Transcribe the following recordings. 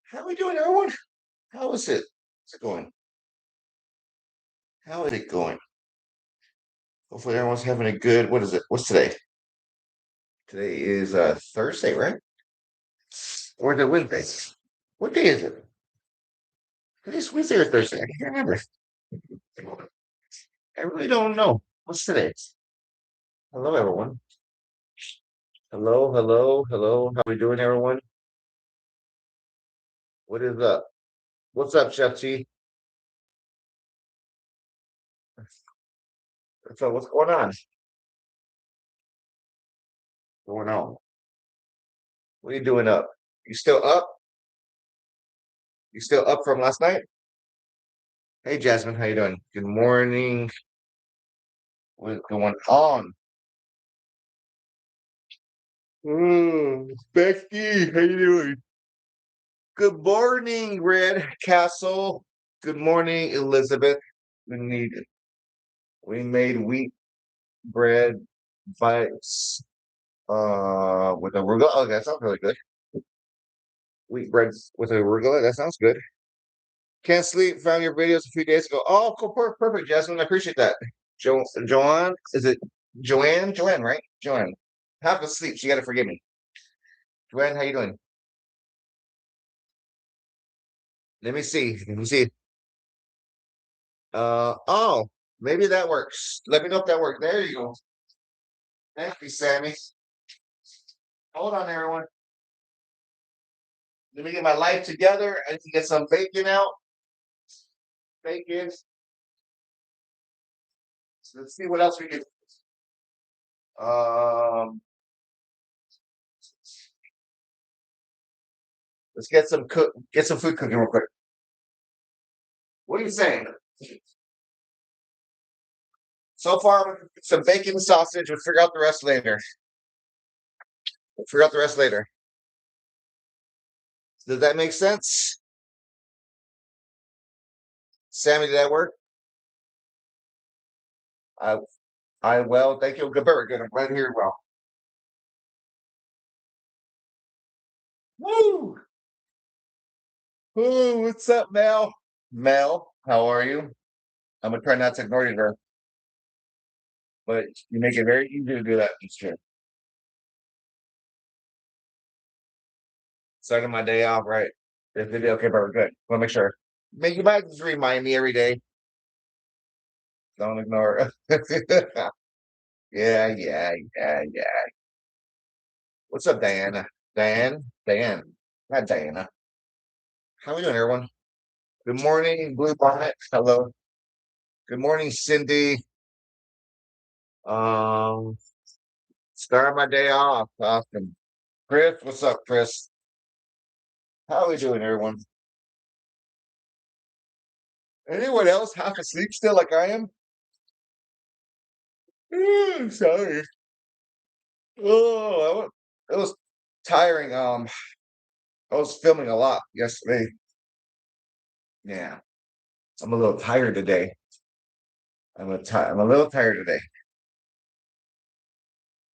How we doing, everyone? How is it? How's it going? How is it going? Hopefully everyone's having a good, what is it? What's today? Today is Thursday, right? Or is it Wednesday? What day is it? Today's Wednesday or Thursday? I can't remember. I really don't know. What's today? Hello, everyone. Hello, hello, hello. How we doing, everyone? What is up? What's up, Chef T? So what's going on? Going on? What are you doing up? You still up? You still up from last night? Hey, Jasmine, how you doing? Good morning. What's going on? Becky, how you doing? Good morning, Red Castle. Good morning, Elizabeth. We need we made wheat bread bites with arugula. Oh, that sounds really good. Wheat bread with arugula. That sounds good. Can't sleep. Found your videos a few days ago. Oh, cool, perfect, Jasmine. I appreciate that. Joanne, is it Joanne? Joanne, right? Joanne. Half asleep. She got to forgive me. Joanne, how you doing? Let me see. Let me see. Oh, maybe that works. Let me know if that works. There you go. Thank you, Sammy. Hold on, everyone. Let me get my life together. I need to get some bacon out. Bacon. So let's see what else we can. Um, let's get some food cooking real quick. What are you saying? So far, some bacon and sausage. We'll figure out the rest later. We'll figure out the rest later. Does that make sense? Sammy, did that work? I I well, thank you. Good, very good. I'm glad to hear it well. Woo! Woo, what's up, Mel? Mel, how are you? I'm gonna try not to ignore you there, but you make it very easy to do that. It's true. Starting my day off right. This video, okay, very good. Want to make sure. You might just remind me every day. Don't ignore it. Yeah, yeah, yeah. What's up, Diana? Diane. Not Diana. How we doing, everyone? Good morning, Blue Bonnet. Hello. Good morning, Cindy. Um, start my day off. Awesome. Chris, what's up, Chris? How we doing, everyone? Anyone else half asleep still like I am? Sorry. Oh, it was tiring. I was filming a lot yesterday. Yeah, I'm a little tired today. I'm a little tired today,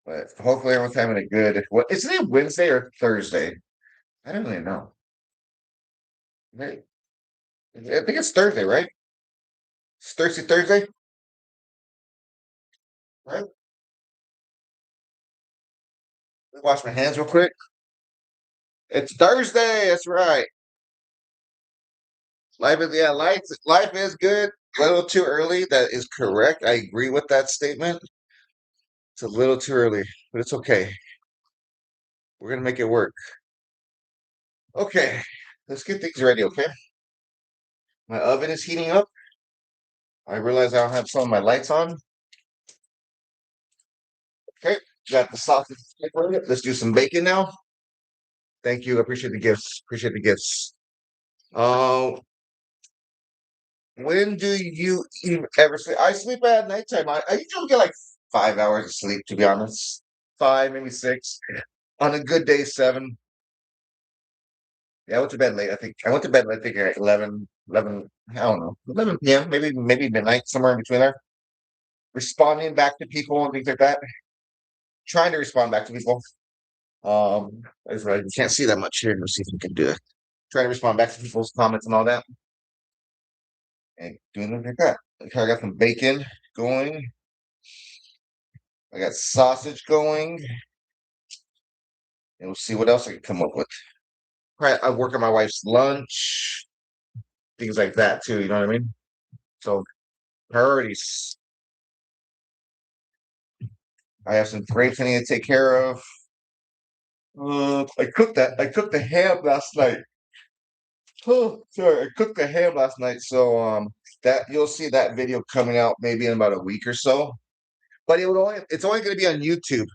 but hopefully everyone's having a good. What is it? Wednesday or Thursday? I don't really know. Right? I think it's Thursday, right? It's Thursday, right? Let me wash my hands real quick. It's Thursday. That's right. Life is good. A little too early. That is correct. I agree with that statement. It's a little too early, but it's okay. We're gonna make it work. Okay, let's get things ready. Okay, my oven is heating up. I realize I don't have some of my lights on. Okay, got the sausage. Let's do some bacon now. Thank you. I appreciate the gifts. Appreciate the gifts. Uh, when do you ever sleep? I sleep at nighttime. I usually get like 5 hours of sleep, to be honest. Five, maybe six. On a good day, seven. Yeah, I went to bed late. I think I went to bed, I think, at 11. I don't know, 11 p.m., maybe midnight, somewhere in between there. Responding back to people and things like that. Trying to respond back to people. That's right. You can't see that much here. Let's see if we can do it. trying to respond back to people's comments and all that. And doing it like that. Okay, I got some bacon going. I got sausage going. And we'll see what else I can come up with. Right, I work on my wife's lunch, things like that too. You know what I mean? So priorities. I have some grapes I need to take care of. I cooked that. I cooked the ham last night. Oh, sorry, I cooked the ham last night. So that you'll see that video coming out maybe in about a week or so. But it's only going to be on YouTube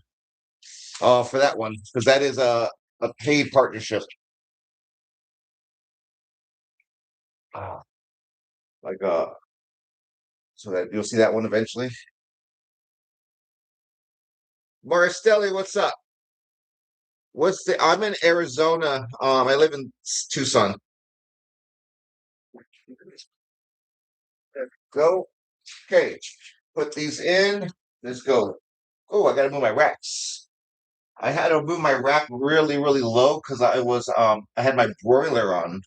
for that one because that is a paid partnership. Uh, like so that you'll see that one eventually. Maristelli, what's up? I'm in Arizona. I live in Tucson. Go. Okay. Put these in. Let's go. Oh, I gotta move my racks. I had to move my rack really, really low because I had my broiler on.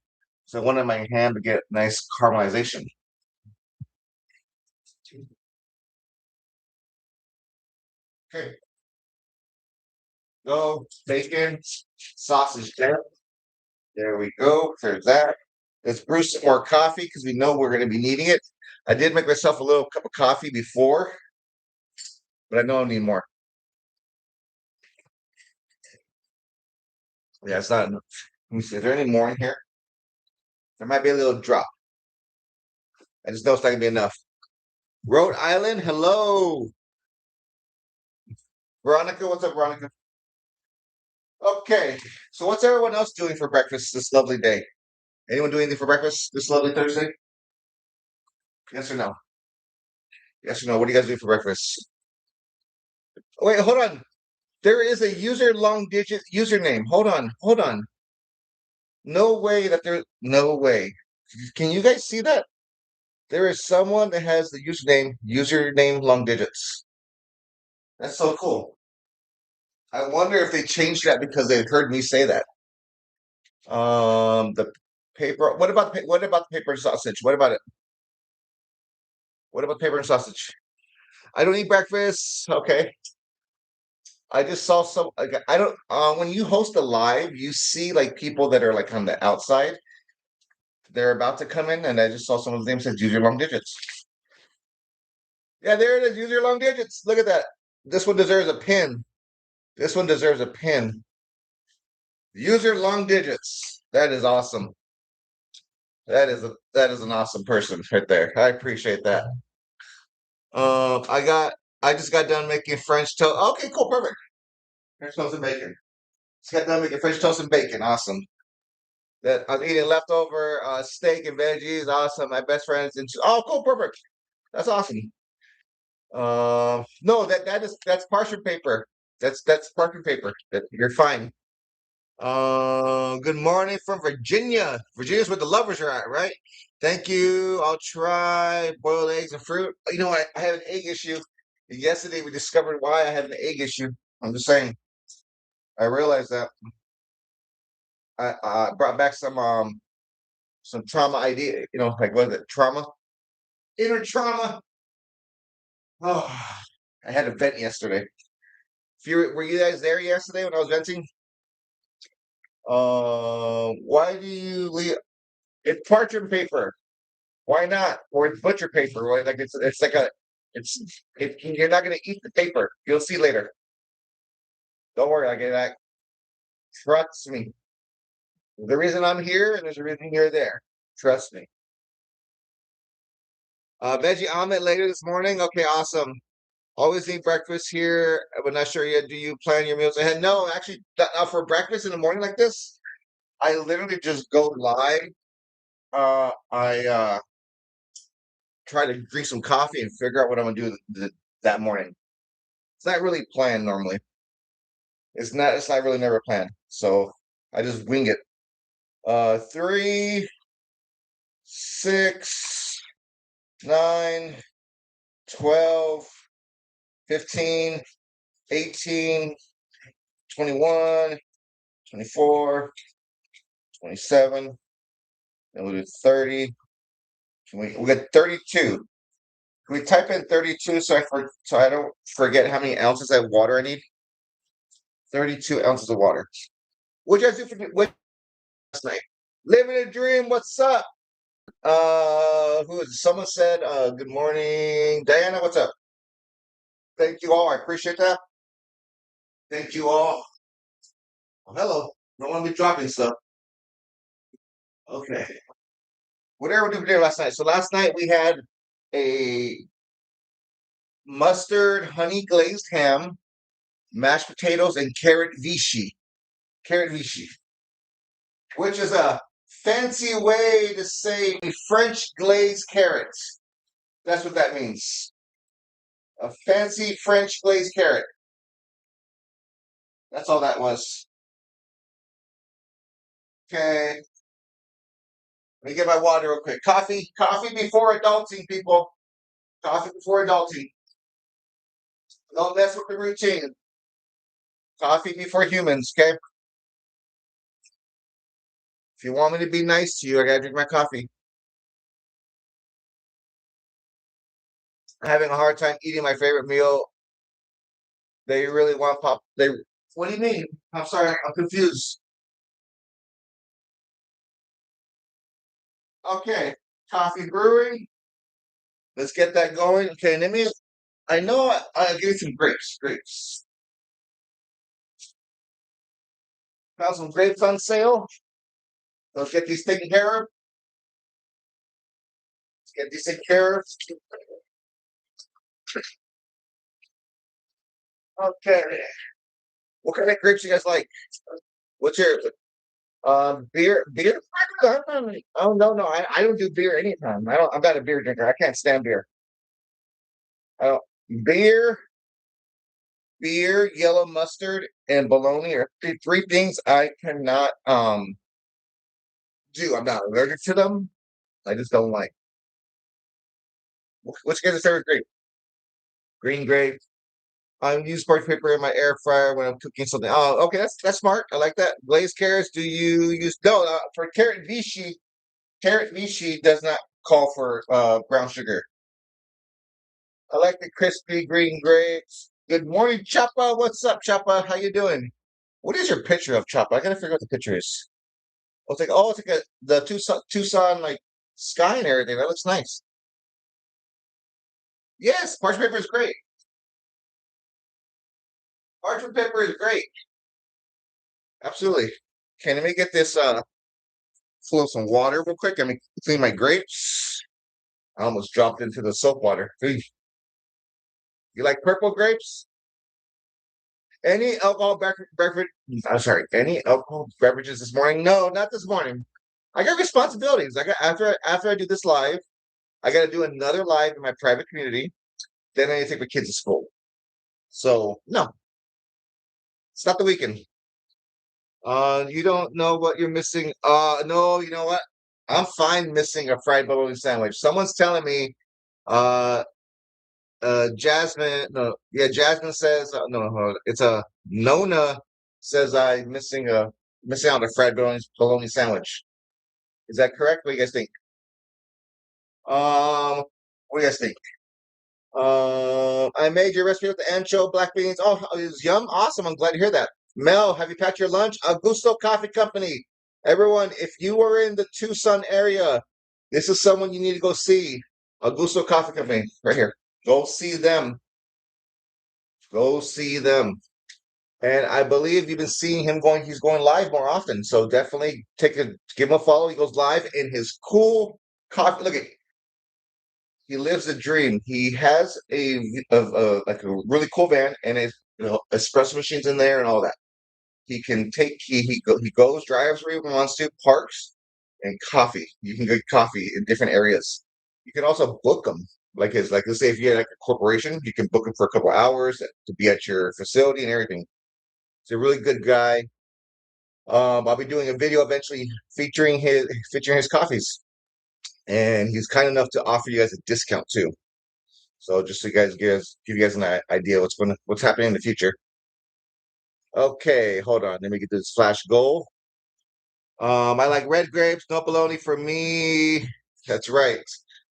So I wanted my ham to get nice caramelization. Okay. Go. Bacon. Sausage there. There we go. There's that. Let's brew some more coffee because we know we're going to be needing it. I did make myself a little cup of coffee before, but I know I need more. Yeah, it's not enough. Let me see. Is there any more in here? There might be a little drop. I just know it's not going to be enough. Rhode Island, hello. Veronica, what's up, Veronica? Okay, so what's everyone else doing for breakfast this lovely day? Anyone doing anything for breakfast this lovely Thursday? Yes or no? Yes or no? What do you guys do for breakfast? Oh, wait, hold on. There is a user long digit username. Hold on, hold on. No way that no way. Can you guys see that? There is someone that has the username long digits. That's so cool. I wonder if they changed that because they heard me say that. The paper. What about the paper and sausage? What about it? What about paper and sausage? I don't eat breakfast. Okay. I just saw some. Like, I don't. When you host a live, you see like people that are like on the outside. They're about to come in, and I just saw someone's name says use your long digits. Yeah, there it is. Use your long digits. Look at that. This one deserves a pin. This one deserves a pin. Use your long digits. That is awesome. That is an awesome person right there. I appreciate that. Um, I got I just got done making French toast. Okay, cool, perfect. French toast and bacon. Just got done making French toast and bacon. Awesome. That I'm eating leftover steak and veggies. Awesome. My best friends and oh, cool, perfect. That's awesome. No, that's parchment paper. That's parchment paper. You're fine. Good morning from Virginia. Virginia's where the lovers are at, right? Thank you. I'll try boiled eggs and fruit. You know, I have an egg issue. Yesterday we discovered why I had an egg issue. I'm just saying. I realized that I brought back some trauma idea. You know, like what is it? Trauma, inner trauma. Oh, I had a vent yesterday. Were you guys there yesterday when I was venting? Why do you leave? It's parchment paper. Why not? Or it's butcher paper. Right? Like it's like a it's you're not gonna eat the paper. You'll see later. Don't worry, I get that. Trust me. The reason I'm here and there's a reason you're there. Trust me. Veggie omelet later this morning. Okay, awesome. Always eat breakfast here, but not sure yet. Do you plan your meals ahead? No, actually, for breakfast in the morning like this, I literally just go live. I try to drink some coffee and figure out what I'm gonna do that morning. It's not really planned normally. It's not really never planned. So I just wing it. 3, 6, 9, 12, 15, 18, 21, 24, 27, And we'll do 30. We got 32. Can we type in 32 so I don't forget how many ounces of water I need? 32 ounces of water. What did you guys do for last night? Living a dream. What's up? Who is it? Someone said, good morning. Diana, what's up? Thank you all. I appreciate that. Thank you all. Oh, hello. Don't want to be dropping stuff. Okay. Whatever we did for dinner last night. So last night we had a mustard honey glazed ham, mashed potatoes, and carrot vichy. Carrot vichy, which is a fancy way to say French glazed carrots. That's what that means. A fancy French glazed carrot. That's all that was. Okay. Let me get my water real quick. Coffee before adulting, people. Coffee before adulting. Don't mess with the routine. Coffee before humans, okay? If you want me to be nice to you, I gotta drink my coffee. I'm having a hard time eating my favorite meal. They really want pop. What do you mean? I'm sorry, I'm confused. Okay, coffee brewing. Let's get that going. Okay, let me. I know I'll give you some grapes. Grapes. Found some grapes on sale. Let's get these taken care of. Let's get these taken care of. Okay. What kind of grapes you guys like? What's your beer? Oh no, I don't do beer anytime. I'm not a beer drinker. I can't stand beer. I don't beer, yellow mustard, and bologna are three things I cannot do. I'm not allergic to them. I just don't like. What's your guys' favorite grape? Green grape. I use parchment paper in my air fryer when I'm cooking something. Oh, okay, that's smart. I like that. Glazed carrots. Do you use no for carrot vichy? Carrot vichy does not call for brown sugar. I like the crispy green grapes. Good morning, Choppa. What's up, Choppa? How you doing? What is your picture of Choppa? I gotta figure out what the picture is. It's like the Tucson like sky and everything. That looks nice. Yes, parchment paper is great. Parchment paper is great. Absolutely. Okay, let me get this full of some water real quick. Let me clean my grapes. I almost dropped into the soap water. Hey, you like purple grapes? Any alcohol beverage? I'm sorry. Any alcohol beverages this morning? No, not this morning. I got responsibilities. I got after I do this live, I got to do another live in my private community. Then I need to take my kids to school. So no, it's not the weekend. You don't know what you're missing. No, you know what? I'm fine missing a fried bologna sandwich. Someone's telling me. Uh, Jasmine. No, yeah, Jasmine says no. Hold on. It's a Nona says I'm missing out on a fried bologna sandwich. Is that correct? What do you guys think? What do you guys think? I made your recipe with the ancho black beans. Oh, it was yum. Awesome. I'm glad to hear that. Mel, have you packed your lunch? Augusto Coffee Company. Everyone, if you are in the Tucson area, this is someone you need to go see. Augusto Coffee Company, right here. Go see them. Go see them. And I believe you've been seeing him he's going live more often. So definitely give him a follow. He goes live in his cool coffee. Look at he lives a dream. He has like a really cool van and espresso machines in there and all that. He can take he goes drives where he wants to, parks and coffee. You can get coffee in different areas. You can also book them. Like let's say if you had like a corporation, you can book him for a couple hours to be at your facility and everything. He's a really good guy. I'll be doing a video eventually featuring his coffees, and he's kind enough to offer you guys a discount too. So just so you guys give you guys an idea what's happening in the future. Okay, hold on. Let me get this flash goal. I like red grapes. No bologna for me. That's right.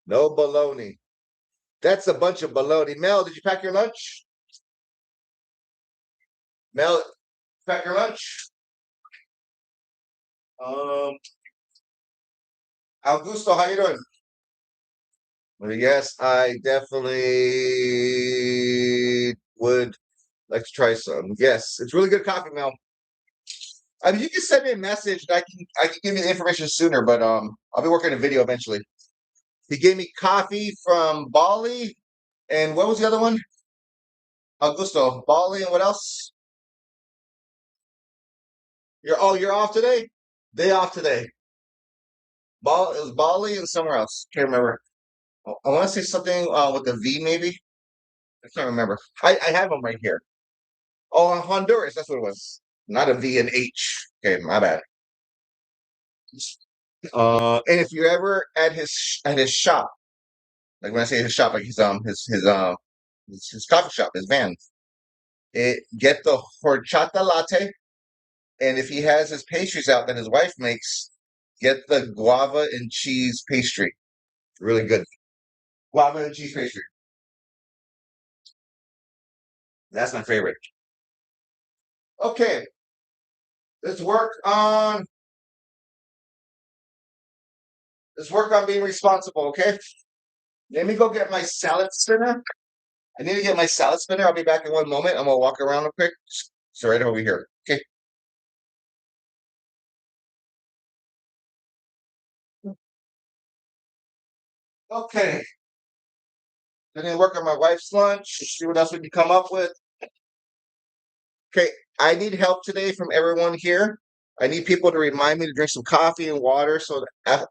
No bologna. That's a bunch of bologna. Mel, did you pack your lunch? Mel, pack your lunch. Um, Augusto, how you doing? Well, yes, I definitely would like to try some. Yes, it's really good coffee, Mel. I mean, you can send me a message and I can give you the information sooner, but I'll be working a video eventually. He gave me coffee from Bali, and what was the other one? Augusto, Bali, and what else? You're off today? Day off today. It was Bali and somewhere else. Can't remember. I want to say something with a V, maybe. I can't remember. I have them right here. Oh, Honduras. That's what it was. Not a V and H. Okay, my bad. And if you're ever at his shop, like when I say his shop, like his coffee shop, his van, get the horchata latte. And if he has his pastries out that his wife makes, get the guava and cheese pastry. Really good. Guava and cheese pastry. That's my favorite. Okay, let's work on let's work on being responsible, okay? Let me go get my salad spinner. I need to get my salad spinner. I'll be back in one moment. I'm gonna walk around real quick. So right over here. Okay. Okay. Then I work on my wife's lunch. See what else we can come up with. Okay. I need help today from everyone here. I need people to remind me to drink some coffee and water. So that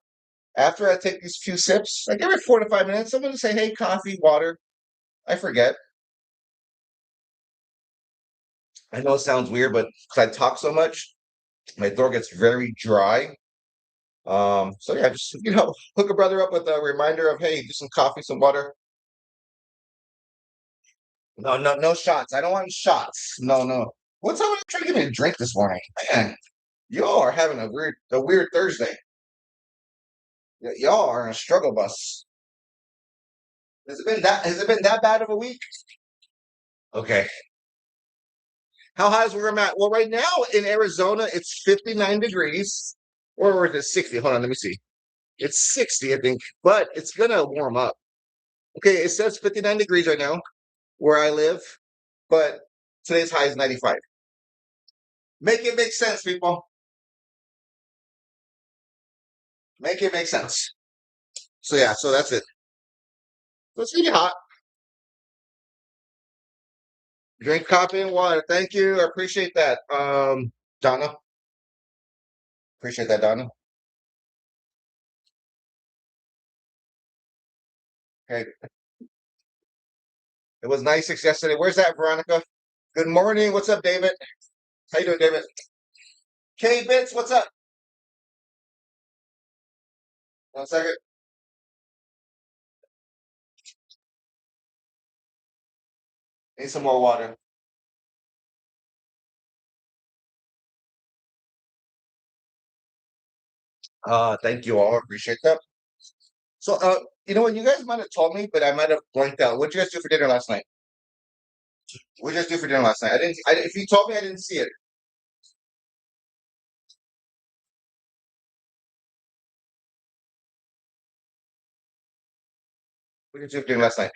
after I take these few sips, like every 4 to 5 minutes, I'm gonna say, "Hey, coffee, water." I forget. I know it sounds weird, but because I talk so much, my throat gets very dry. So yeah, just hook a brother up with a reminder of, hey, do some coffee, some water. No, no, no shots. I don't want shots. No, no. What's up with trying to give me a drink this morning? Man, y'all are having a weird Thursday. Y'all are on a struggle bus. Has it been that bad of a week? Okay. How high is where I'm at? Well, right now in Arizona, it's 59 degrees. Or is it 60? Hold on, let me see. It's 60, I think, but it's gonna warm up. Okay, it says 59 degrees right now where I live, but today's high is 95. Make it make sense, people. Make it make sense. So yeah, so that's it. So it's really hot. Drink coffee and water. Thank you. I appreciate that. Donna. Appreciate that, Donna. Okay. It was nice yesterday. Where's that, Veronica? Good morning. What's up, David? How you doing, David? K Bits, what's up? 1 second. Need some more water. Thank you all. Appreciate that. So, you know what? You guys might have told me, but I might have blanked out. What did you guys do for dinner last night? What did you guys do for dinner last night? I didn't. If you told me, I didn't see it. What did you do for dinner last night?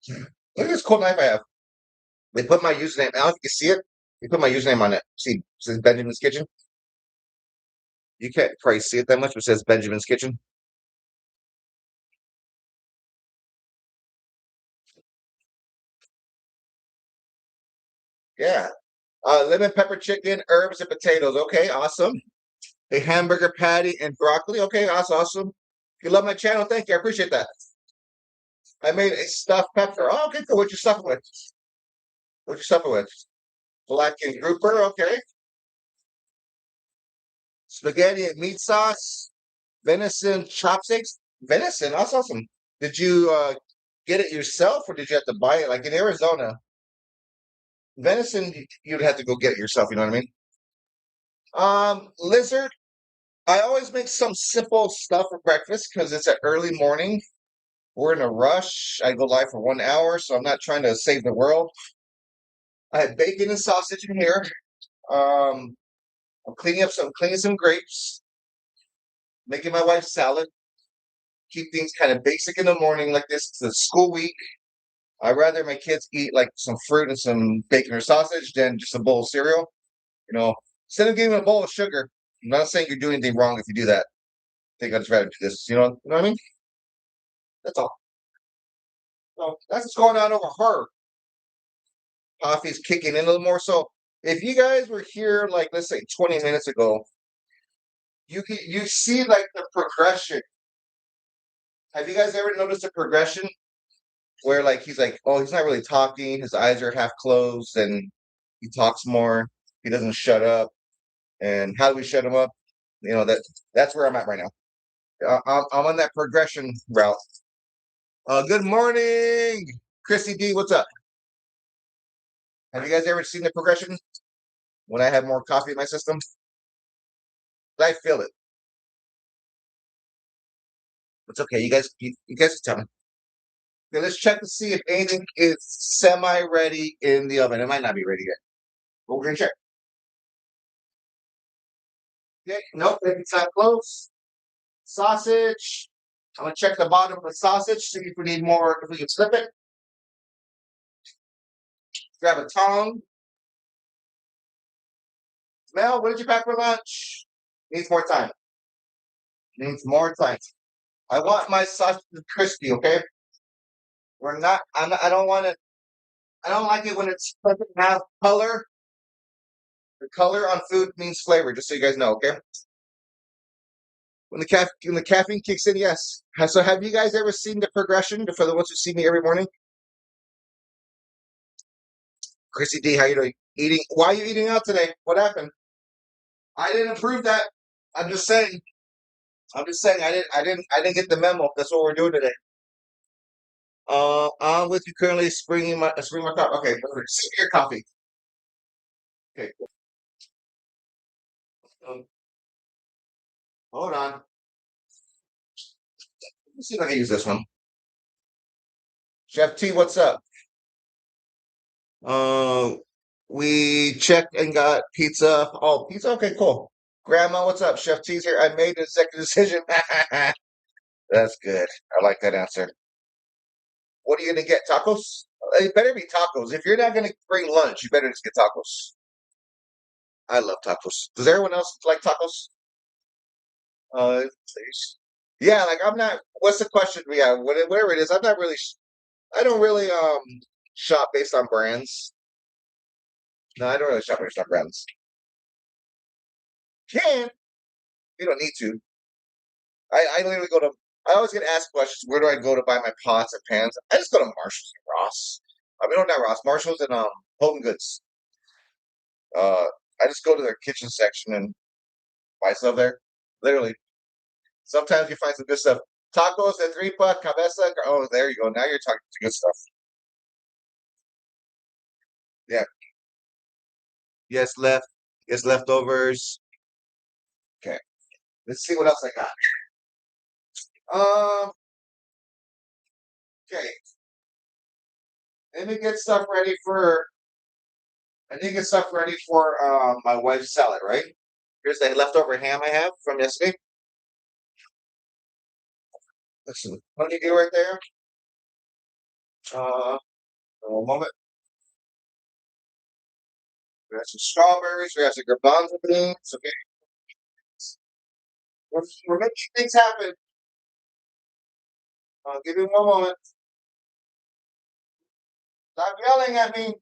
Look at this cool knife I have. They put my username. I don't know if you can see it. They put my username on it. See, it says Benjamin's Kitchen. You can't probably see it that much, but it says Benjamin's Kitchen. Yeah. Lemon pepper chicken, herbs, and potatoes. Okay, awesome. A hamburger patty and broccoli. Okay, that's awesome. If you love my channel, thank you. I appreciate that. I made a stuffed pepper. Oh, okay, cool. What you stuffing with? What you stuffing with? Black and grouper. Okay. Spaghetti and meat sauce. Venison chopsticks. Venison. That's awesome. Did you get it yourself or did you have to buy it? Like in Arizona, venison, you'd have to go get it yourself. You know what I mean? Lizard. I always make some simple stuff for breakfast because it's an early morning. We're in a rush. I go live for 1 hour, so I'm not trying to save the world. I have bacon and sausage in here. Um, cleaning some grapes, making my wife salad. Keep things kind of basic in the morning like this. It's the school week. I'd rather my kids eat like some fruit and some bacon or sausage than just a bowl of cereal. You know, instead of giving them a bowl of sugar, I'm not saying you're doing anything wrong if you do that. I think I'd just rather do this. You know what I mean? That's all. So that's what's going on over her. Coffee's kicking in a little more. So if you guys were here, like let's say 20 minutes ago, you see like the progression. Have you guys ever noticed the progression where like he's like, oh, he's not really talking, his eyes are half closed, and he talks more. He doesn't shut up. And how do we shut him up? That's where I'm at right now. I'm on that progression route. Good morning, Chrissy D. What's up? Have you guys ever seen the progression when I have more coffee in my system? I feel it. It's okay. You guys tell me. Okay, let's check to see if anything is semi-ready in the oven. It might not be ready yet, but we're gonna check. Okay, nope, it's not close. Sausage. I'm gonna check the bottom of the sausage, see if we need more, if we can slip it. Grab a tongue. Mel, what did you pack for lunch? Needs more time. Needs more time. I want my sausage crispy, okay? I don't want it, I don't like it when it doesn't have color. The color on food means flavor, just so you guys know, okay? When the caffeine kicks in, yes. So have you guys ever seen the progression for the ones who see me every morning? Chrissy D, how you doing? Eating? Why are you eating out today? What happened? I didn't approve that. I'm just saying. I'm just saying. I didn't get the memo. That's what we're doing today. I'm with you currently. Springing my coffee. Okay, perfect. Sip your coffee. Okay, um, hold on. Let's see if I can use this one. Chef T, what's up? Uh, we checked and got pizza. Oh, pizza. Okay, cool. Grandma, what's up? Chef T's here. I made an executive decision. That's good. I like that answer. What are you gonna get? Tacos? It better be tacos. If you're not gonna bring lunch, you better just get tacos. I love tacos. Does everyone else like tacos? Please. Yeah, like I'm not. What's the question? Yeah, whatever it is, I'm not really. I don't really shop based on brands. No, I don't really shop based on brands. Can you don't need to. I literally go to. I always get asked questions. Where do I go to buy my pots and pans? I just go to Marshalls and Ross. I mean, no, not Ross. Marshalls and Home Goods. Uh, I just go to their kitchen section and buy stuff there. Literally. Sometimes you find some good stuff. Tacos at 3 bucks, cabeza. Oh, there you go. Now you're talking to good stuff. Yeah. Yes, left. Yes, leftovers. Okay. Let's see what else I got. Um. Okay. Let me get stuff ready for. I need to get stuff ready for my wife's salad. Right. Here's the leftover ham I have from yesterday. Listen, what do you do right there? A moment. We have some strawberries. We have some garbanzo beans. Okay. We're making things happen. Give me one moment. Stop yelling at me.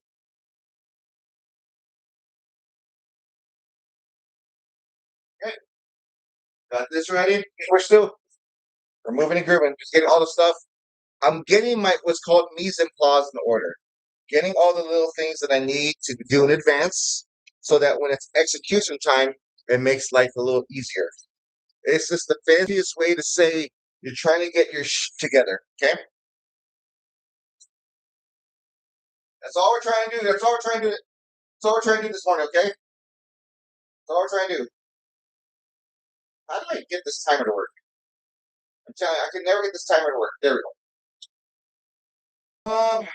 Okay. Got this ready. We're moving and grooving. Just getting all the stuff. I'm getting my what's called mise en place in order. Getting all the little things that I need to do in advance, so that when it's execution time, it makes life a little easier. It's just the fanciest way to say you're trying to get your together. Okay, that's all we're trying to do. That's all we're trying to do. That's all we're trying to do this morning. Okay, that's all we're trying to do. How do I get this timer to work? I'm telling you, I can never get this timer to work. There we go.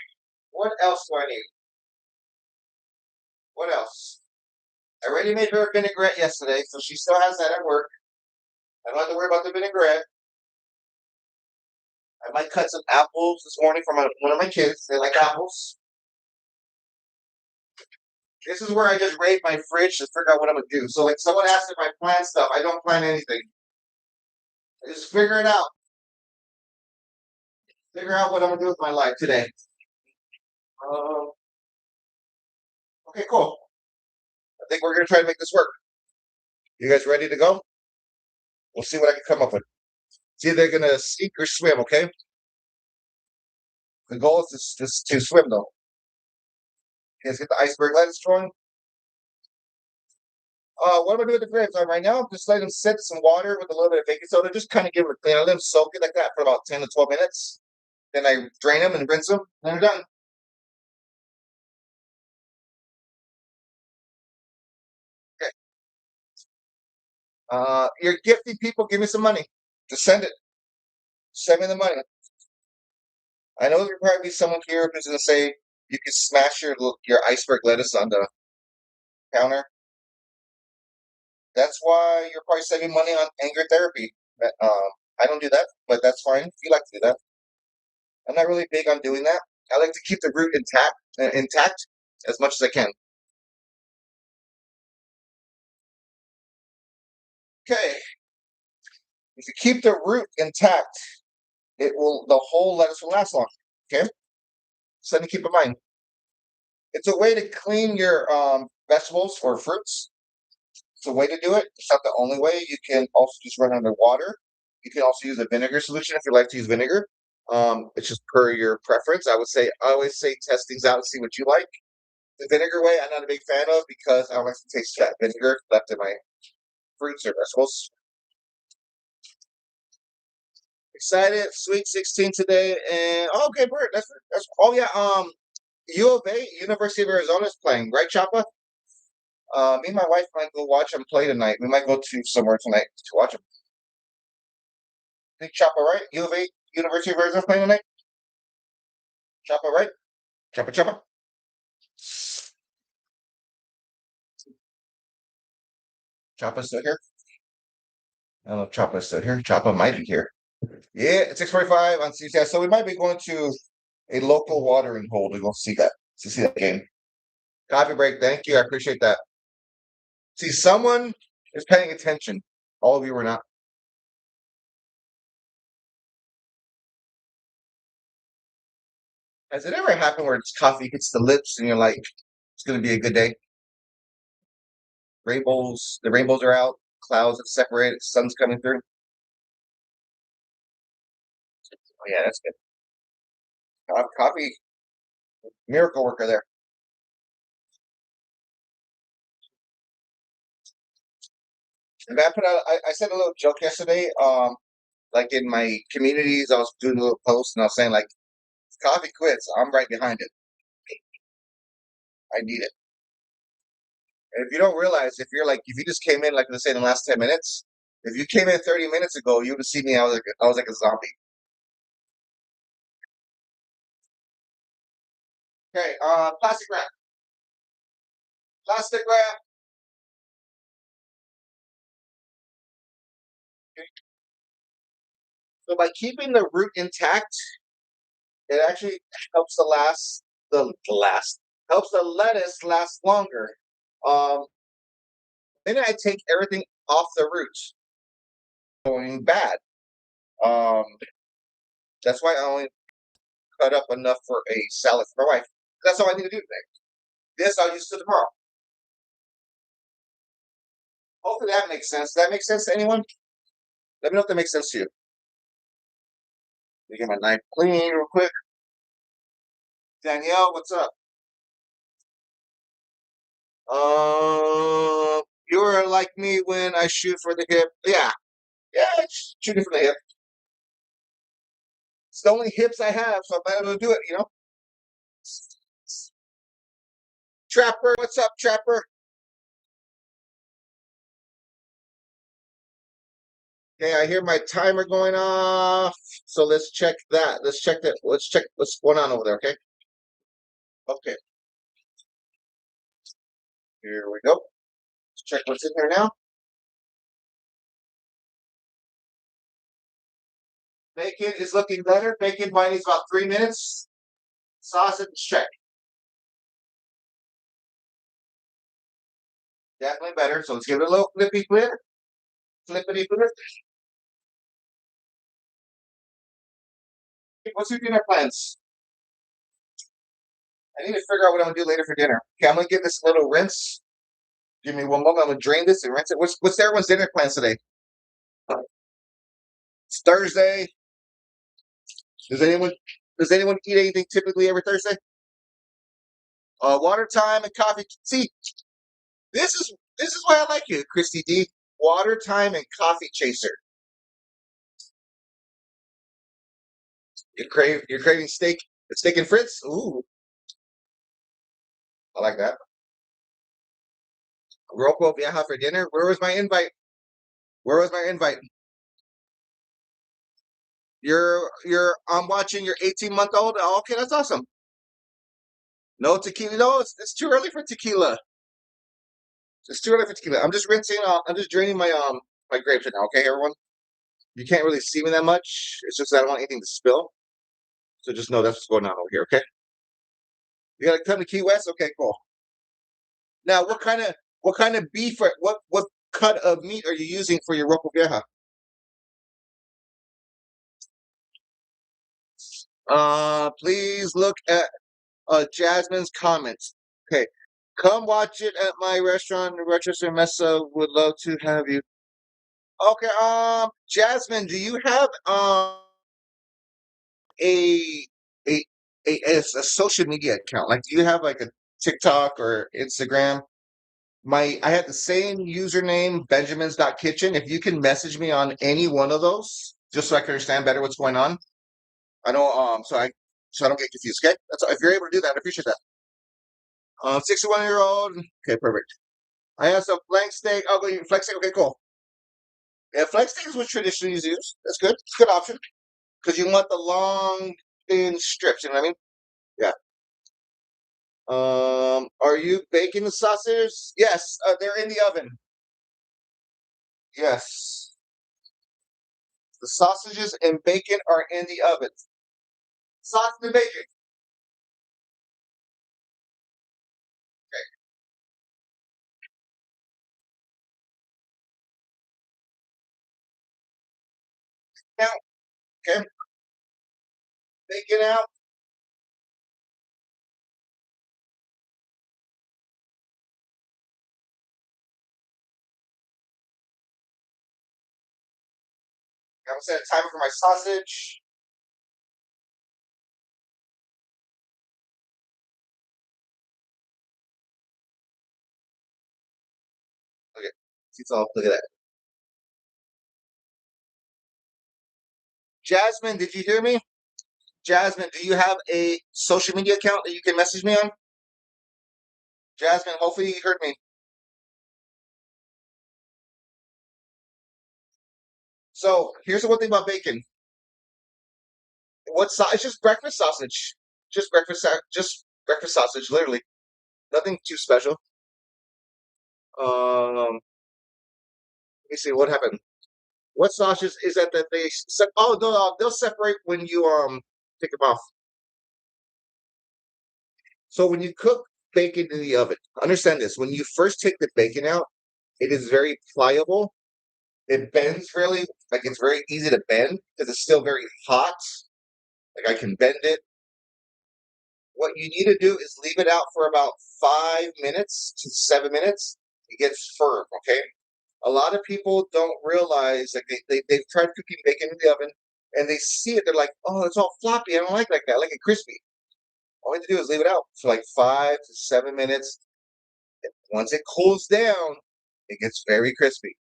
What else do I need? What else? I already made her a vinaigrette yesterday, so she still has that at work. I don't have to worry about the vinaigrette. I might cut some apples this morning for one of my kids. They like apples. This is where I just raid my fridge to figure out what I'm gonna do. So, like, someone asked if I plan stuff. I don't plan anything. I just figure it out. Figure out what I'm gonna do with my life today. Um, okay, cool. I think we're gonna try to make this work. You guys ready to go? We'll see what I can come up with. It's either gonna sink or swim. Okay. The goal is just to swim though. You guys get the iceberg lettuce drawing? What am I doing with the grapes? Right now, I'm just letting them sit in some water with a little bit of baking soda. Just kind of give them a clean. I let them soak it like that for about 10 to 12 minutes. Then I drain them and rinse them. Then they're done. Okay. You're gifting people. Give me some money. Just send it. Send me the money. I know there'll probably be someone here who's going to say you can smash your iceberg lettuce on the counter. That's why you're probably saving money on anger therapy. I don't do that, but that's fine if you like to do that. I'm not really big on doing that. I like to keep the root intact as much as I can. Okay, if you keep the root intact, the whole lettuce will last long. Okay, something to keep in mind. It's a way to clean your vegetables or fruits. It's a way to do it. It's not the only way. You can also just run under water. You can also use a vinegar solution if you like to use vinegar. It's just per your preference. I always say test things out and see what you like. The vinegar way, I'm not a big fan of because I don't like to taste that vinegar left in my fruits or vegetables. Excited, Sweet 16 today, and oh, okay, Bert, that's oh yeah, U of A, University of Arizona is playing, right, Choppa? Me and my wife might go watch them play tonight. We might go to somewhere tonight to watch them. Think Choppa, right? U of A, University of Arizona playing tonight. Choppa, right? Choppa, Choppa. Choppa's still here. I don't know if Choppa's still here. Choppa might be here. Yeah, it's 6:45 on CCS, so we might be going to a local watering hole to go see that game. Coffee break, thank you. I appreciate that. See, someone is paying attention. All of you are not. Has it ever happened where this coffee hits the lips and you're like, it's going to be a good day? The rainbows are out, clouds have separated, sun's coming through. Oh, yeah, that's good. Coffee, miracle worker there. And I said a little joke yesterday. Like in my communities, I was doing a little post and I was saying, like, if coffee quits, I'm right behind it. I need it. And if you don't realize, if you just came in, like, let's say in the last 10 minutes, if you came in 30 minutes ago, you would have seen me. I was like a zombie. Okay, plastic wrap. Plastic wrap. So by keeping the root intact, it actually helps helps the lettuce last longer. Um, then I take everything off the roots, going bad. Um, that's why I only cut up enough for a salad for my wife. That's all I need to do today. This I'll use to tomorrow. Hopefully that makes sense. Does that make sense to anyone? Let me know if that makes sense to you. Let me get my knife clean real quick. Danielle, what's up? You're like me when I shoot for the hip. Yeah, yeah, shooting from the hip. It's the only hips I have, so I might as well do it. Trapper, what's up, Trapper? Okay, I hear my timer going off. So let's check that. Let's check that. Let's check what's going on over there, okay? Okay, here we go. Let's check what's in there now. Bacon is looking better. Bacon might need about 3 minutes. Sausage, check. Definitely better. So let's give it a little flippy flip. Flippity flip. What's your dinner plans? I need to figure out what I'm gonna do later for dinner. Okay, I'm gonna give this a little rinse. Give me one moment. I'm gonna drain this and rinse it. What's everyone's dinner plans today? It's Thursday. Does anyone does anyone eat anything typically every Thursday? Water time and coffee. See, this is why I like you, Christy D. Water time and coffee chaser. You're craving steak and Fritz. Ooh, I like that. Rocco Vieja for dinner. Where was my invite? Where was my invite? You're I'm watching your 18-month-old. Oh, okay, that's awesome. No tequila. No, it's too early for tequila. It's too early for tequila. I'm just rinsing. I'm just draining my grapes right now. Okay, everyone. You can't really see me that much. It's just that I don't want anything to spill. So just know that's what's going on over here. Okay. You gotta come to Key West. Okay, cool. Now, what kind of beef or what cut of meat are you using for your ropa vieja? Please look at Jasmine's comments. Okay, come watch it at my restaurant, Rochester Mesa. Would love to have you. Okay, Jasmine, do you have a a a social media account? Like, do you have like a TikTok or Instagram? I had the same username, benjamins.kitchen. If you can message me on any one of those, just so I can understand better what's going on. I know, so I don't get confused. Okay, that's if you're able to do that, I appreciate that. 61-year-old. Okay, perfect. I have some flank steak. I'll go eat flank steak. Okay, cool. Yeah, flank steak is what traditionally is used. That's good. It's a good option because you want the long, thin strips. You know what I mean? Yeah. Are you baking the sausages? Yes, they're in the oven. Yes, the sausages and bacon are in the oven. Sausage and bacon. Now, okay, bacon out. I'm gonna set a timer for my sausage. Okay, see, it's all. Look at that. Jasmine, did you hear me? Jasmine, do you have a social media account that you can message me on? Jasmine, hopefully you heard me. So here's the one thing about bacon. It's just breakfast sausage. Just breakfast sausage, literally. Nothing too special. Let me see what happened. What sausages is that they? Oh, they'll separate when you take them off. So when you cook bacon in the oven, understand this: when you first take the bacon out, it is very pliable. It bends really, like it's very easy to bend because it's still very hot. Like I can bend it. What you need to do is leave it out for about 5 minutes to 7 minutes. It gets firm. Okay. A lot of people don't realize like they've tried cooking bacon in the oven and they see it. They're like, oh, it's all floppy. I don't like that. I like it crispy. All you have to do is leave it out for like 5 to 7 minutes. Once it cools down, it gets very crispy.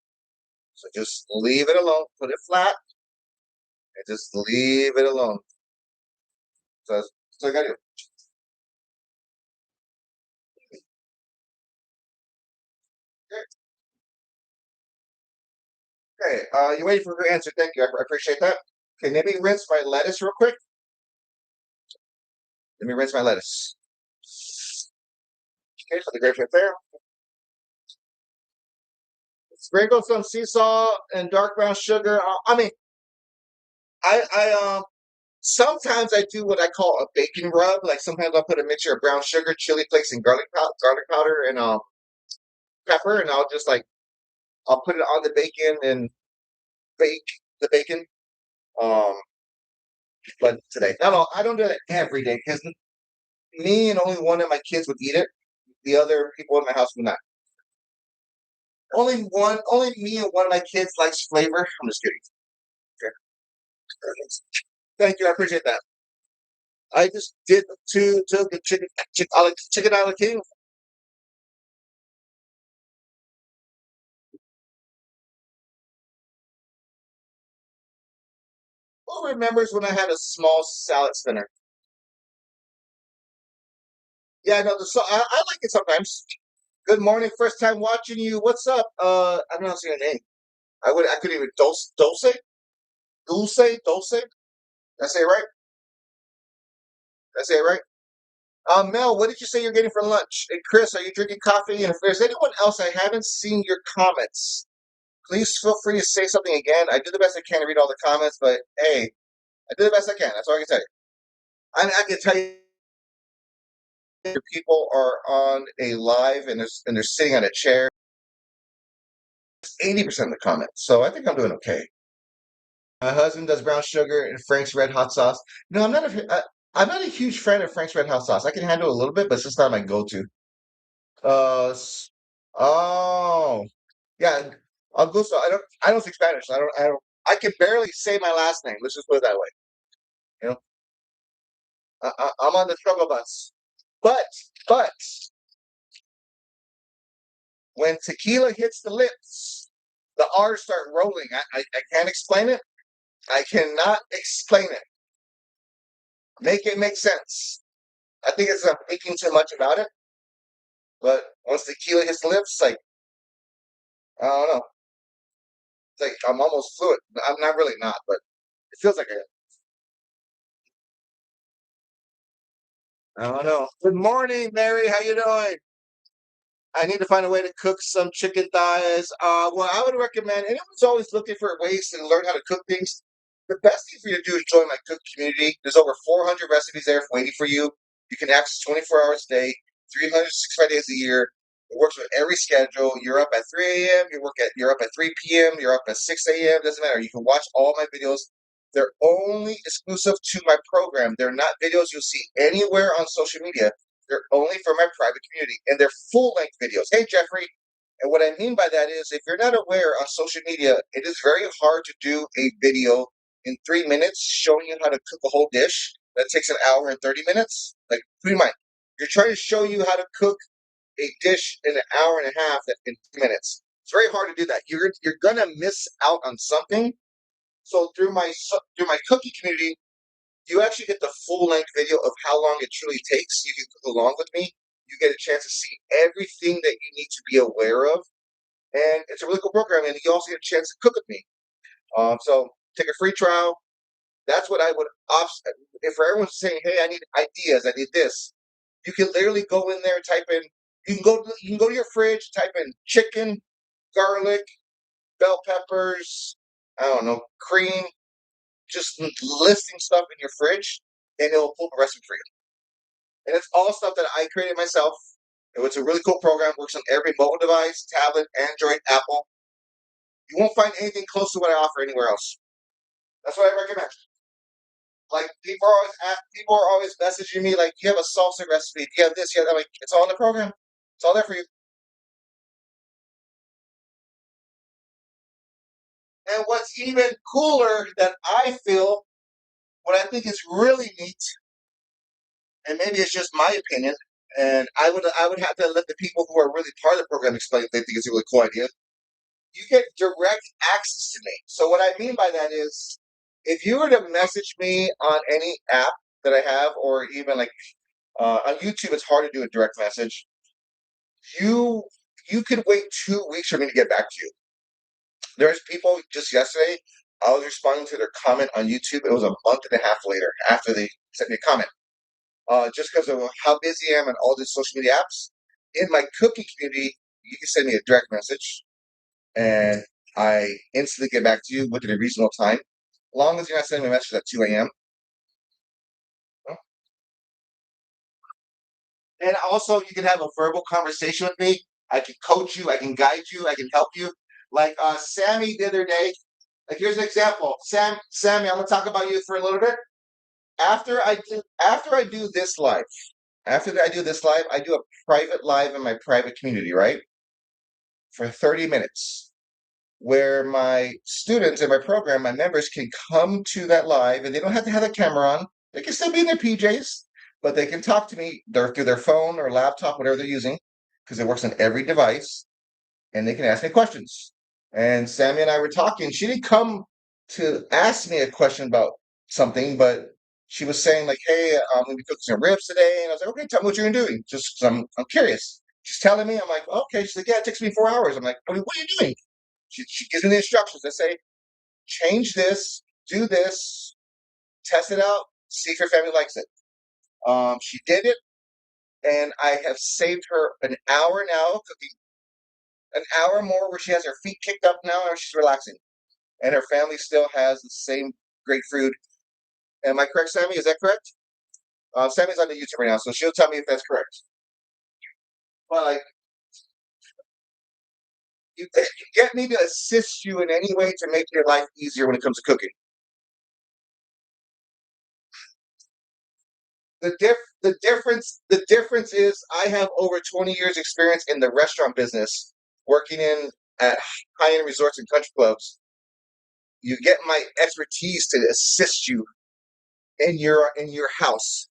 So just leave it alone. Put it flat and just leave it alone. So I got to do. Okay, Okay, you waiting for her answer? Thank you. I appreciate that. Okay, let me rinse my lettuce real quick. Let me rinse my lettuce. Okay, so the grapes right there. Sprinkle some sea salt and dark brown sugar. I mean, I sometimes I do what I call a bacon rub. Like sometimes I'll put a mixture of brown sugar, chili flakes, and garlic powder, and pepper, and I'll put it on the bacon and bake the bacon. Um, but today, no, I don't do that every day because me and only one of my kids would eat it. The other people in my house would not. Only me and one of my kids likes flavor. I'm just kidding. Okay. Thank you, I appreciate that. I just did two took the chicken out of the king. Who remembers when I had a small salad spinner? Yeah, no, I like it sometimes. Good morning, first time watching you. What's up? I'm not saying your name. I couldn't even Dulce. Did I say it right? Did I say it right? Mel, what did you say you're getting for lunch? And Chris, are you drinking coffee? And if there's anyone else, I haven't seen your comments. Please feel free to say something again. I do the best I can to read all the comments, but hey, I do the best I can. That's all I can tell you. I can tell you people are on a live and they're sitting on a chair. 80% of the comments. So I think I'm doing okay. My husband does brown sugar and Frank's Red Hot sauce. No, I'm not a huge fan of Frank's Red Hot sauce. I can handle it a little bit, but it's just not my go-to. Uh, s- oh, yeah. Augusto. I don't speak Spanish. I can barely say my last name. Let's just put it that way. You know, I'm on the struggle bus. But, but when tequila hits the lips, the R's start rolling. I can't explain it. I cannot explain it. Make it make sense. I think it's I'm thinking too much about it. But once tequila hits the lips, like I don't know. It's like I'm almost fluent. I'm not really not, but it feels like I don't know. Good morning, Mary. How you doing? I need to find a way to cook some chicken thighs. Well, I would recommend anyone's always looking for ways to learn how to cook things. The best thing for you to do is join my cook community. There's over 400 recipes there waiting for you. You can access 24 hours a day, 365 days a year. It works with every schedule. You're up at 3 a.m. You're up at 3 p.m. You're up at 6 a.m. Doesn't matter. You can watch all my videos. They're only exclusive to my program. They're not videos you'll see anywhere on social media. They're only for my private community, and they're full-length videos. Hey, Jeffrey. And what I mean by that is, if you're not aware on social media, it is very hard to do a video in 3 minutes showing you how to cook a whole dish that takes an hour and 30 minutes. Like, keep in mind, you're trying to show you how to cook a dish in an hour and a half in 3 minutes. It's very hard to do that. You're gonna miss out on something. So through my cookie community, you actually get the full length video of how long it truly takes. You can cook along with me. You get a chance to see everything that you need to be aware of, and it's a really cool program. And you also get a chance to cook with me. So take a free trial. That's what I would if for everyone's saying, "Hey, I need ideas. I need this." You can literally go in there, type in. You can go to your fridge, type in chicken, garlic, bell peppers. I don't know, cream. Just listing stuff in your fridge, and it'll pull the recipe for you. And it's all stuff that I created myself. It's a really cool program. Works on every mobile device, tablet, Android, Apple. You won't find anything close to what I offer anywhere else. That's what I recommend. Like people are always messaging me like, "You have a salsa recipe? Do you have this? You have that?" Like, it's all in the program. It's all there for you. And what's even cooler that I feel, what I think is really neat, and maybe it's just my opinion, and I would have to let the people who are really part of the program explain if they think it's a really cool idea. You get direct access to me. So what I mean by that is, if you were to message me on any app that I have, or even like on YouTube, it's hard to do a direct message. You you could wait 2 weeks for me to get back to you. There's people just yesterday, I was responding to their comment on YouTube. It was a month and a half later after they sent me a comment. Just because of how busy I am on all these social media apps. In my cooking community, you can send me a direct message and I instantly get back to you within a reasonable time. As long as you're not sending me a message at 2 a.m. And also, you can have a verbal conversation with me. I can coach you. I can guide you. I can help you. Like Sammy the other day. Like here's an example. Sammy, I'm gonna talk about you for a little bit. After I do this live, after I do this live, I do a private live in my private community, right? For 30 minutes, where my students in my program, my members can come to that live and they don't have to have a camera on. They can still be in their PJs, but they can talk to me through their phone or laptop, whatever they're using, because it works on every device, and they can ask me questions. And Sammy and I were talking. She didn't come to ask me a question about something, but she was saying like, "Hey, I'm gonna be cooking some ribs today," and I was like, "Okay, tell me what you're gonna do." Just 'cause I'm curious. She's telling me. I'm like, "Okay." She's like, "Yeah, it takes me 4 hours." I'm like, "What are you doing?" She gives me the instructions. I say, "Change this, do this, test it out, see if your family likes it." She did it, and I have saved her an hour now cooking, an hour more where she has her feet kicked up now and she's relaxing, and her family still has the same great food. Am I correct, Sammy? Is that correct? Sammy's on the YouTube right now, so she'll tell me if that's correct. But like, you get me to assist you in any way to make your life easier when it comes to cooking. The difference is I have over 20 years experience in the restaurant business, working in at high-end resorts and country clubs. You get my expertise to assist you in your house.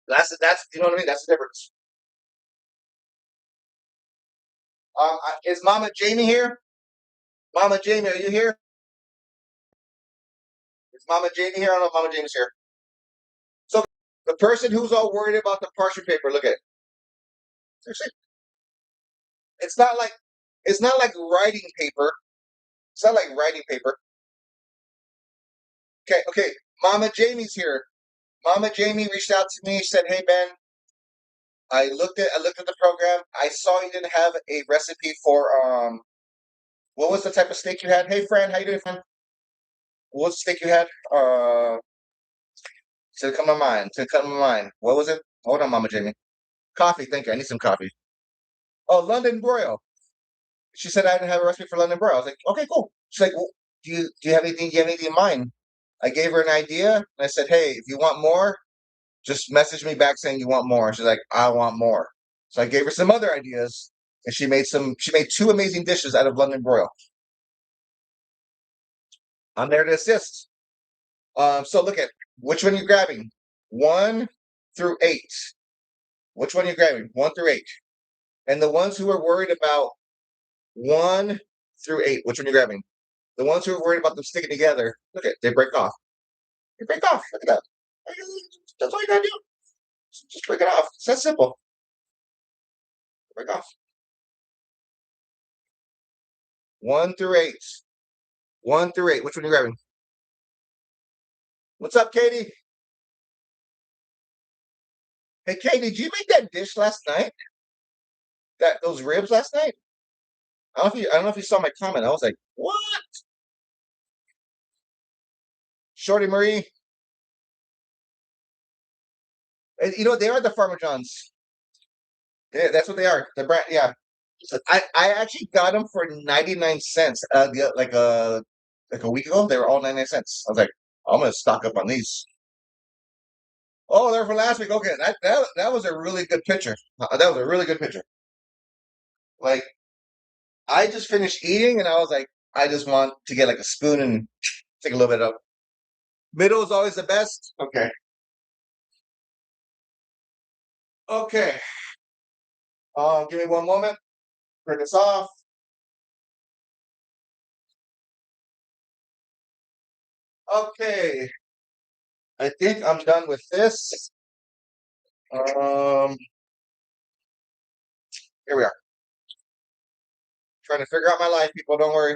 That's you know what I mean. That's the difference. Is Mama Jamie here? Mama Jamie, are you here? Is Mama Jamie here? I don't know if Mama Jamie's here. So the person who's all worried about the parchment paper, look at it. It's not like it's not like writing paper. It's not like writing paper. Okay, okay. Mama Jamie's here. Mama Jamie reached out to me, said, "Hey Ben, I looked at the program. I saw you didn't have a recipe for what was the type of steak you had? Hey friend, how you doing, friend? What was the steak you had? To come to mind. To come to mind. What was it? Hold on, Mama Jamie. Coffee. Thank you. I need some coffee. Oh, London broil. She said I didn't have a recipe for London broil. I was like, okay, cool. She's like, well, do you have anything? Do you have anything in mind? I gave her an idea, and I said, hey, if you want more, just message me back saying you want more. She's like, I want more. So I gave her some other ideas, and she made some. She made two amazing dishes out of London broil. I'm there to assist. So look at which one you're grabbing. 1 through 8. Which one you're grabbing? 1 through 8. And the ones who are worried about 1 through 8, which one you're grabbing? The ones who are worried about them sticking together, look at they break off. They break off. Look at that. That's all you gotta do. Just break it off. It's that simple. Break off. 1 through 8. 1 through 8. Which one are you grabbing? What's up, Katie? Hey, Katie, did you make that dish last night? Those ribs last night? I don't know if you saw my comment. I was like, what? Shorty Marie. You know they are the Parmesans. Yeah, that's what they are. The brand, yeah. I actually got them for 99 cents. Like a week ago, they were all 99 cents. I was like, I'm gonna stock up on these. Oh, they're for last week. Okay, that was a really good picture. That was a really good picture. Like I just finished eating, and I was like, I just want to get like a spoon and take a little bit of. Middle is always the best. Okay. Okay. Give me one moment. Turn this off. Okay. I think I'm done with this. Um, here we are. Trying to figure out my life, people. Don't worry.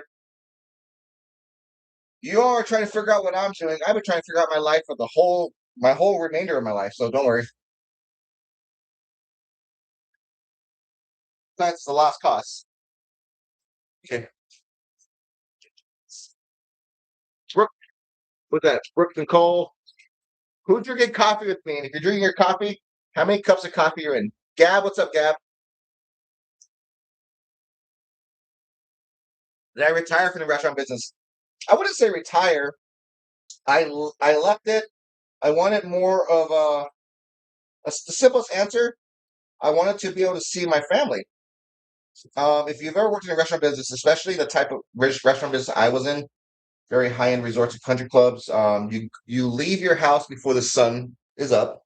You all are trying to figure out what I'm doing. I've been trying to figure out my life for my whole remainder of my life. So don't worry. That's the lost cause. Okay. Brooke, what's that? Brooke Nicole. Who's drinking coffee with me? And if you're drinking your coffee, how many cups of coffee you're in? Gab, what's up, Gab? Did I retire from the restaurant business? I wouldn't say retire. I left it. I wanted more of the simplest answer. I wanted to be able to see my family. If you've ever worked in a restaurant business, especially the type of restaurant business I was in, very high end resorts and country clubs, you leave your house before the sun is up.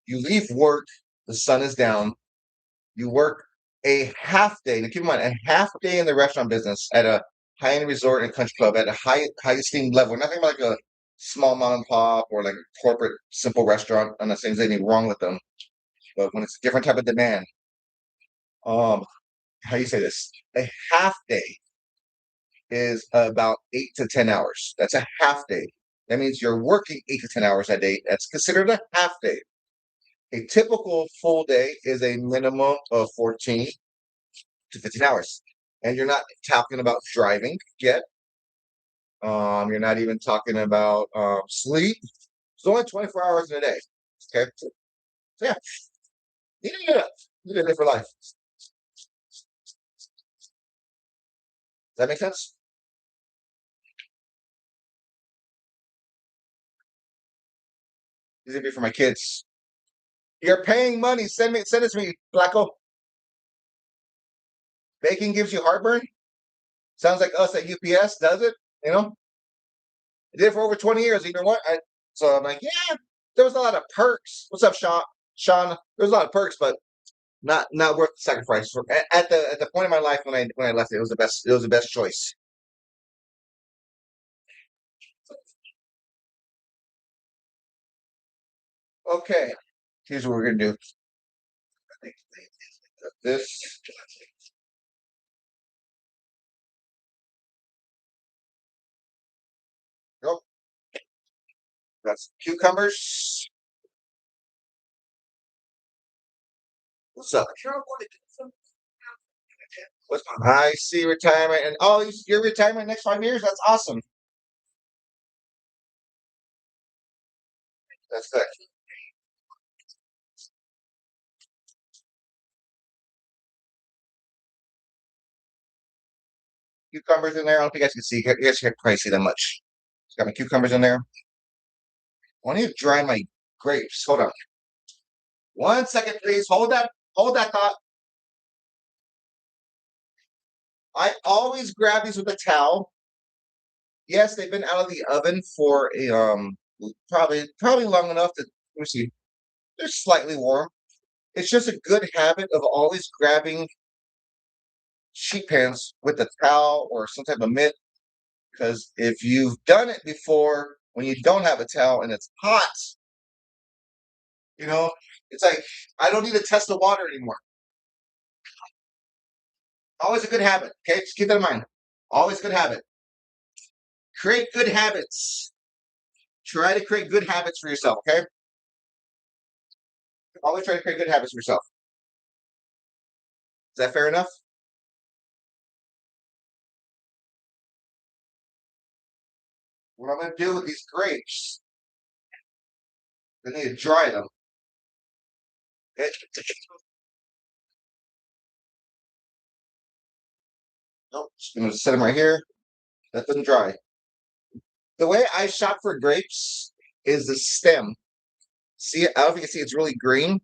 You leave work, the sun is down. You work a half day. Now keep in mind, a half day in the restaurant business at a high end resort and country club at a high esteemed level. Nothing like a small mom and pop or like a corporate simple restaurant. I'm not saying there's anything wrong with them, but when it's a different type of demand, um, how do you say this? A half day is about 8 to 10 hours. That's a half day. That means you're working 8 to 10 hours a day. That's considered a half day. A typical full day is a minimum of 14 to 15 hours. And you're not talking about driving yet. You're not even talking about sleep. It's only 24 hours in a day. Okay. So yeah, you need to get up. You need a different life. Does that make sense? These would be for my kids. You're paying money. Send it to me, Blacko. Baking gives you heartburn. Sounds like us at UPS does it. You know, I did it for over 20 years. You know what? So I'm like, yeah, there was a lot of perks. What's up, Sean? Sean, there's a lot of perks, but not worth the sacrifice. At the point in my life when I left it, it was the best. It was the best choice. Okay, here's what we're gonna do. This. Oh, that's cucumbers. What's up? I see retirement, and oh, your retirement next 5 years. That's awesome. That's good. Cucumbers in there. I don't think you guys can see. You guys can't probably see that much. Got my cucumbers in there. I want to dry my grapes. Hold on. 1 second, please. Hold that thought. I always grab these with a towel. Yes, they've been out of the oven for a probably long enough to let me see. They're slightly warm. It's just a good habit of always grabbing sheet pans with a towel or some type of mitt. Because if you've done it before when you don't have a towel and it's hot, you know, it's like I don't need to test the water anymore. Always a good habit. Okay, just keep that in mind. Always good habit. Create good habits. Try to create good habits for yourself. Okay, always try to create good habits for yourself. Is that fair enough? What I'm going to do with these grapes, I need to dry them. Okay? Nope, just going to set them right here. Let them dry. The way I shop for grapes is the stem. See, I don't know if you can see it's really green.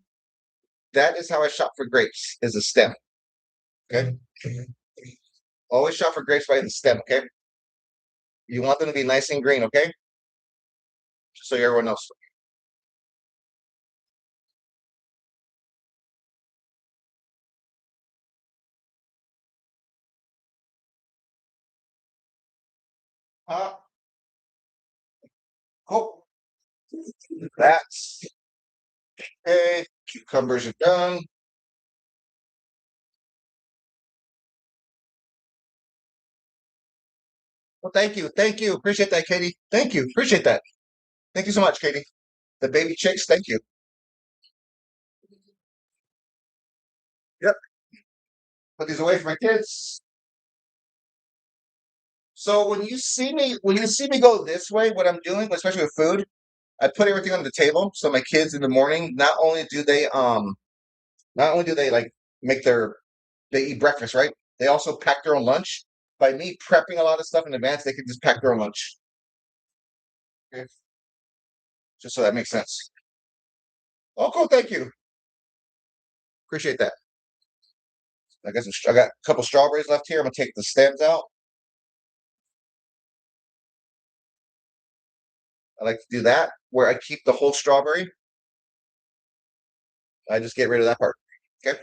That is how I shop for grapes, is the stem. Okay? Always shop for grapes by the stem, okay? You want them to be nice and green, okay? Just so everyone knows. Uh, oh, that's okay. Cucumbers are done. Well, thank you. Thank you. Appreciate that, Katie. Thank you. Appreciate that. Thank you so much, Katie. The baby chicks, thank you. Yep. Put these away for my kids. So when you see me go this way, what I'm doing, especially with food, I put everything on the table. So my kids in the morning, not only do they like make they eat breakfast, right? They also pack their own lunch. By me prepping a lot of stuff in advance, they can just pack their own lunch. Okay. Just so that makes sense. Oh, cool. Thank you. Appreciate that. I got a couple strawberries left here. I'm gonna take the stems out. I like to do that where I keep the whole strawberry. I just get rid of that part. Okay.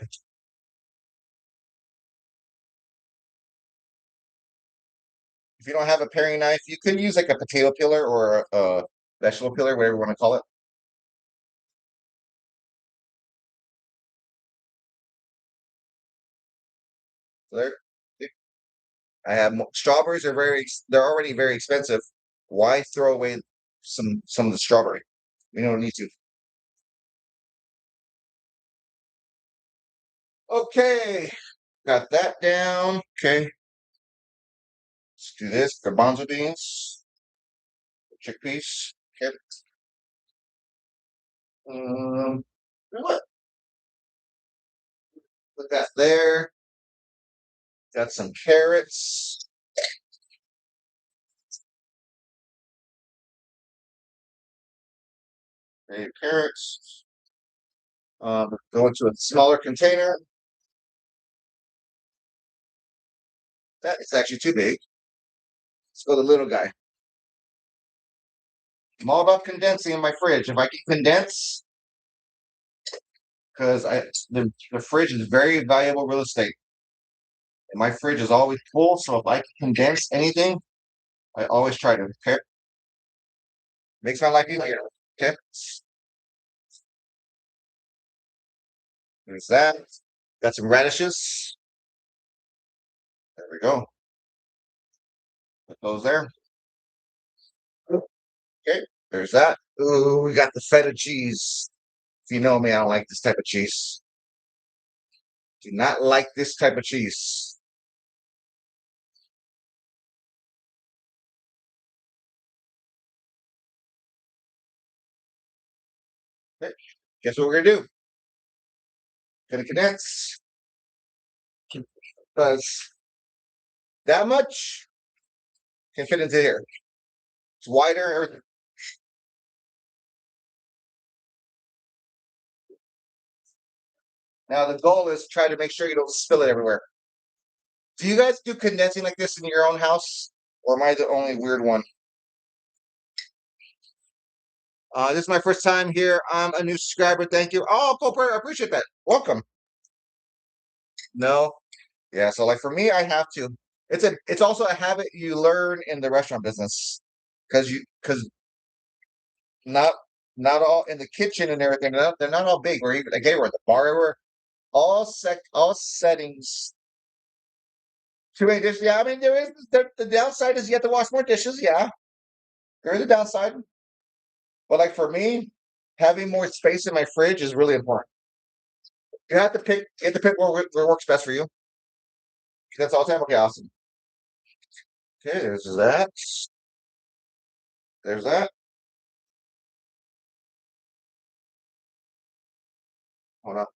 If you don't have a paring knife, you could use like a potato peeler or a vegetable peeler, whatever you want to call it. So there. Strawberries are they're already very expensive. Why throw away some of the strawberry? We don't need to. Okay, got that down. Okay, let's do this. Garbanzo beans, chickpeas. Okay. What? Put that there. Got some carrots. Okay, carrots. Go into a smaller container. That is actually too big. Let's go to the little guy. I'm all about condensing in my fridge. If I can condense, because the fridge is very valuable real estate. And my fridge is always full, so if I can condense anything, I always try to. Okay, makes my life easier. Okay, there's that. Got some radishes. There we go. Put those there. Okay, there's that. Ooh, we got the feta cheese. If you know me, I don't like this type of cheese. Do not like this type of cheese. Okay, guess what we're gonna do? Gonna condense because that much can fit into here. It's wider. Now the goal is try to make sure you don't spill it everywhere. Do you guys do condensing like this in your own house, or am I the only weird one? This is my first time here. I'm a new subscriber. Thank you. Oh, Poper, I appreciate that. Welcome. No, yeah. So like for me, I have to. It's also a habit you learn in the restaurant business because not not all in the kitchen and everything. They're not all big or even like anywhere the bar everywhere. All settings. Too many dishes. Yeah, I mean there is the downside is you have to wash more dishes. Yeah, there is a downside. But like for me, having more space in my fridge is really important. You have to pick where works best for you. That's all time. Okay, awesome. Okay, there's that. There's that. Hold on.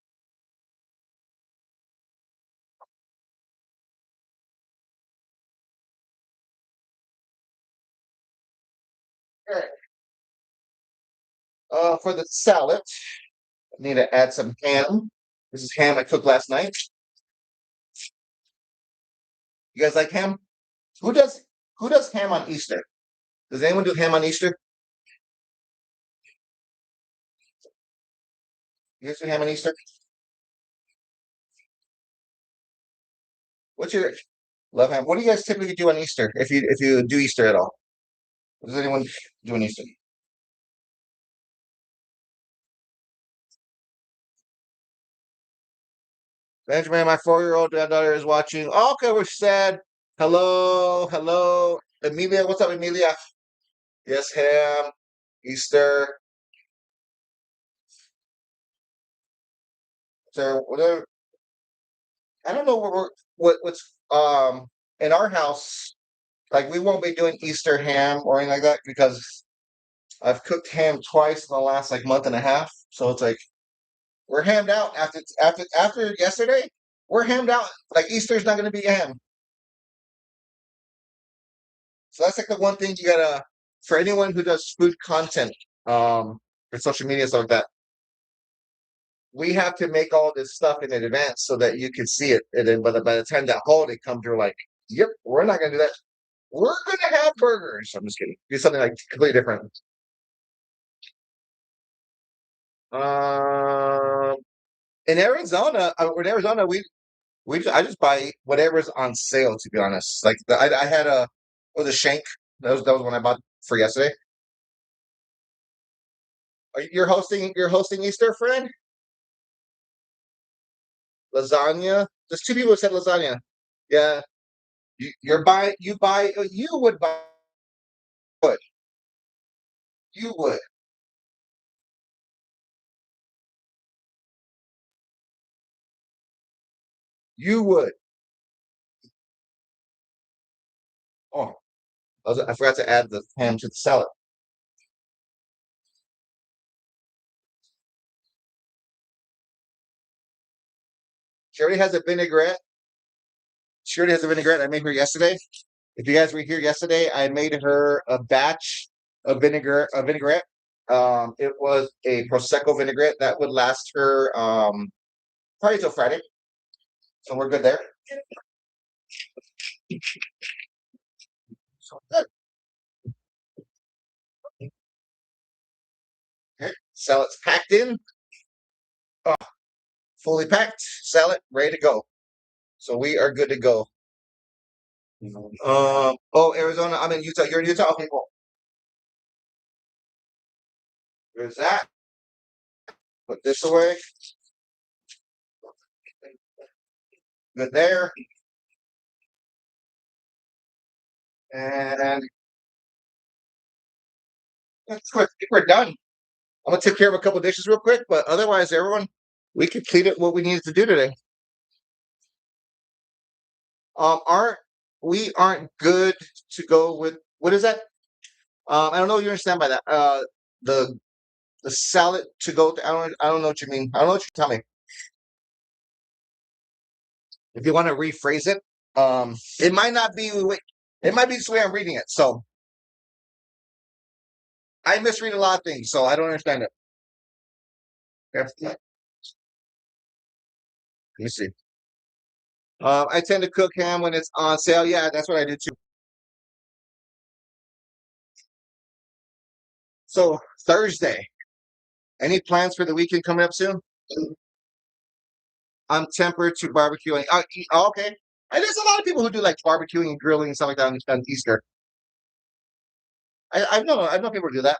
Okay. For the salad, I need to add some ham. This is ham I cooked last night. You guys like ham? Who does who does ham on Easter? Does anyone do ham on Easter? You guys do ham on Easter? What's your love ham? What do you guys typically do on Easter? If you do Easter at all? What does anyone do on Easter? Benjamin, my 4-year-old granddaughter is watching. Oh, okay, we're sad. Hello, hello. Emilia, what's up, Emilia? Yes, ham, Easter, so whatever. I don't know what's in our house. Like we won't be doing Easter ham or anything like that because I've cooked ham twice in the last like month and a half. So it's like we're hammed out after yesterday. We're hammed out. Like Easter's not going to be a ham. So that's like the one thing you gotta for anyone who does food content for social media stuff like that. We have to make all this stuff in advance so that you can see it. And then by the time that holiday comes, you're like, yep, we're not gonna do that. We're gonna have burgers. I'm just kidding. Do something like completely different. Um, in Arizona, I just buy whatever's on sale. To be honest, like I had was a shank. That was one I bought for yesterday. You're hosting Easter, friend? Lasagna. There's two people who said lasagna. Yeah, you would buy would you would you would. Oh, I forgot to add the ham to the salad. She already has a vinaigrette. She already has a vinaigrette I made her yesterday. If you guys were here yesterday, I made her a batch of vinaigrette. It was a prosecco vinaigrette that would last her probably till Friday. So we're good there. So good. Okay. Salad's packed in, oh, fully packed. Salad ready to go. So we are good to go. Oh, Arizona. I'm in Utah. You're in Utah. Okay, cool. There's that. Put this away. Good there. And that's quick. I think we're done. I'm gonna take care of a couple dishes real quick, but otherwise, everyone, we completed what we needed to do today. Aren't we aren't good to go with what is that? I don't know what you understand by that. The the salad to go. I don't know what you mean. I don't know what you tell me. If you want to rephrase it, it might not be. It might be the way I'm reading it. So I misread a lot of things, so I don't understand it. Let me see. I tend to cook ham when it's on sale. Yeah, that's what I do too. So Thursday. Any plans for the weekend coming up soon? I'm tempered to barbecuing. Okay. And there's a lot of people who do like barbecuing and grilling and stuff like that on Easter. I know people who do that.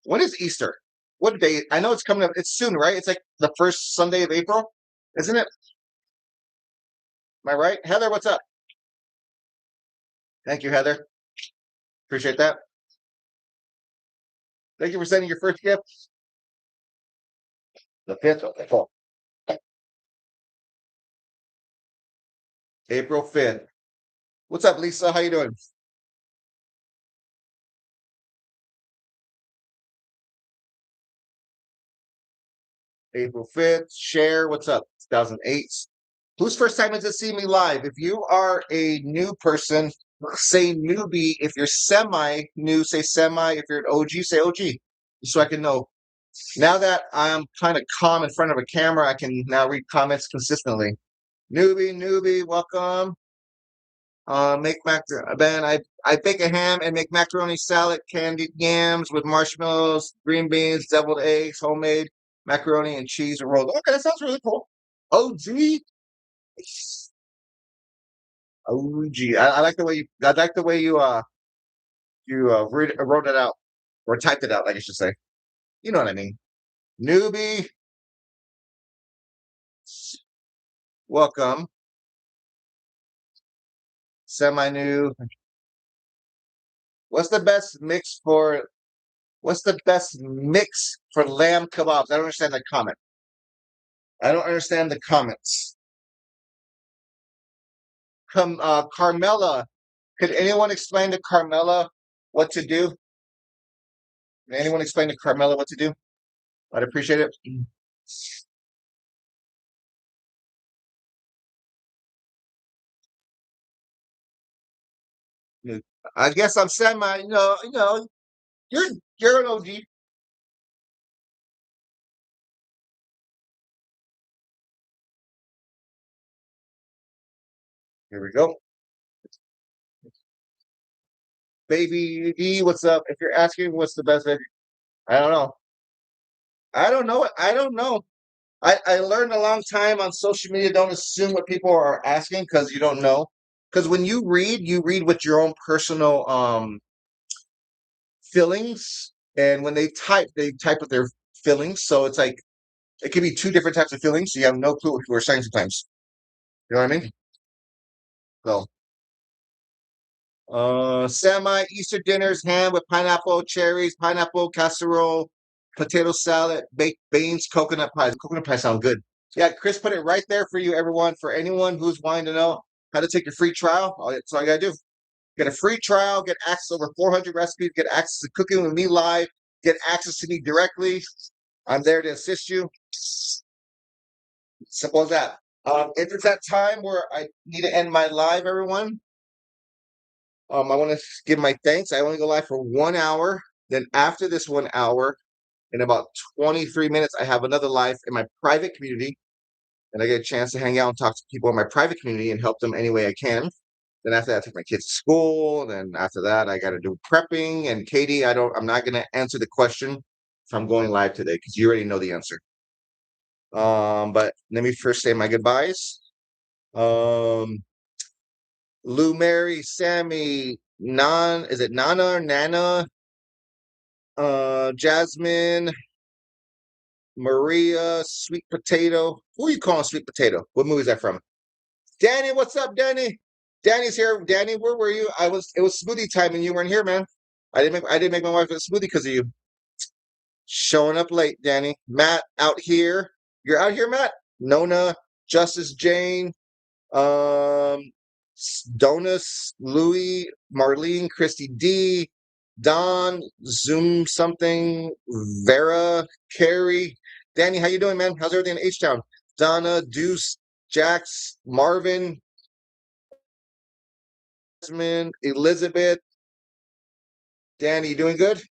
When is Easter? What day? I know it's coming up. It's soon, right? It's like the first Sunday of April, isn't it? Am I right? Heather, what's up? Thank you, Heather. Appreciate that. Thank you for sending your first gift. The fifth. Okay, cool. April 5th. What's up, Lisa? How you doing? April 5th. Share. What's up? 2008. Whose first time is to see me live? If you are a new person, say newbie. If you're semi new, say semi. If you're an OG, say OG. So I can know. Now that I'm kind of calm in front of a camera, I can now read comments consistently. Newbie, welcome. Make Ben. I bake a ham and make macaroni salad, candied yams with marshmallows, green beans, deviled eggs, homemade macaroni and cheese and rolled. Okay, that sounds really cool. OG. OG. I like the way you wrote it out or typed it out, like I should say. You know what I mean. Newbie, welcome. semi-new. What's the best mix for What's the best mix for lamb kebabs? I don't understand the comment. I don't understand the comments. Carmela, could anyone explain to Carmela what to do? Can anyone explain to Carmela what to do? I'd appreciate it. I guess I'm semi. You're you're an OG. Here we go. Baby D, what's up? If you're asking what's the best, I don't know. I don't know. I don't know. I learned a long time on social media. Don't assume what people are asking because you don't know. Because when you read with your own personal feelings, and when they type with their feelings. So it's like it could be two different types of feelings. So you have no clue what people are saying sometimes. You know what I mean? So, semi Easter dinners: ham with pineapple, cherries, pineapple casserole, potato salad, baked beans, coconut pies. Coconut pies sound good. Yeah, Chris put it right there for you, everyone. For anyone who's wanting to know how to take your free trial, that's all you gotta do. Get a free trial, get access to over 400 recipes, get access to cooking with me live, get access to me directly. I'm there to assist you. Simple as that. If it's that time where I need to end my live, everyone, I want to give my thanks. I only go live for 1 hour. Then after this 1 hour, in about 23 minutes, I have another live in my private community, and I get a chance to hang out and talk to people in my private community and help them any way I can. Then after that, I take my kids to school. Then after that, I got to do prepping. And Katie, I'm not gonna answer the question if I'm going live today because you already know the answer. But let me first say my goodbyes. Um, Lou, Mary, Sammy, is it Nana or Nana? Jasmine, Maria, Sweet Potato. Who are you calling Sweet Potato? What movie is that from? Danny, what's up, Danny? Danny's here. Danny, where were you? It was smoothie time and you weren't here, man. I didn't make my wife a smoothie because of you. Showing up late, Danny. Matt out here. You're out here, Matt? Nona, Justice Jane, um, Donis, Louie, Marlene, Christy D, Don, Zoom something, Vera, Carrie. Danny, how you doing, man? How's everything in H-Town? Donna, Deuce, Jax, Marvin, Jasmine, Elizabeth. Danny, you doing good?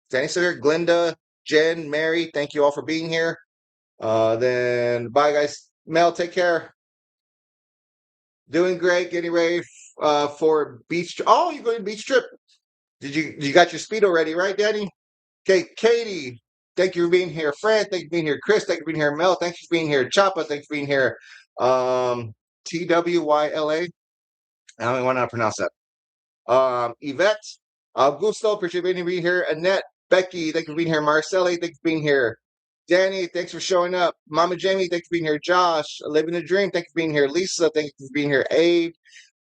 Danny still here? Glenda, Jen, Mary, thank you all for being here. Then bye, guys. Mel, take care. Doing great. Getting ready for beach. Oh, you're going to beach trip. You got your speedo ready, right, Danny? Okay, Katie. Thank you for being here. Fran, thank you for being here. Chris, thank you for being here. Mel, thank you for being here. Chapa, thank you for being here. TWYLA. I don't even want to pronounce that. Yvette, Augusto, appreciate being here. Annette, Becky, thank you for being here. Marcelli, thank you for being here. Danny, thanks for showing up. Mama Jamie, thank you for being here. Josh, Living a Dream, thank you for being here. Lisa, thank you for being here. Abe,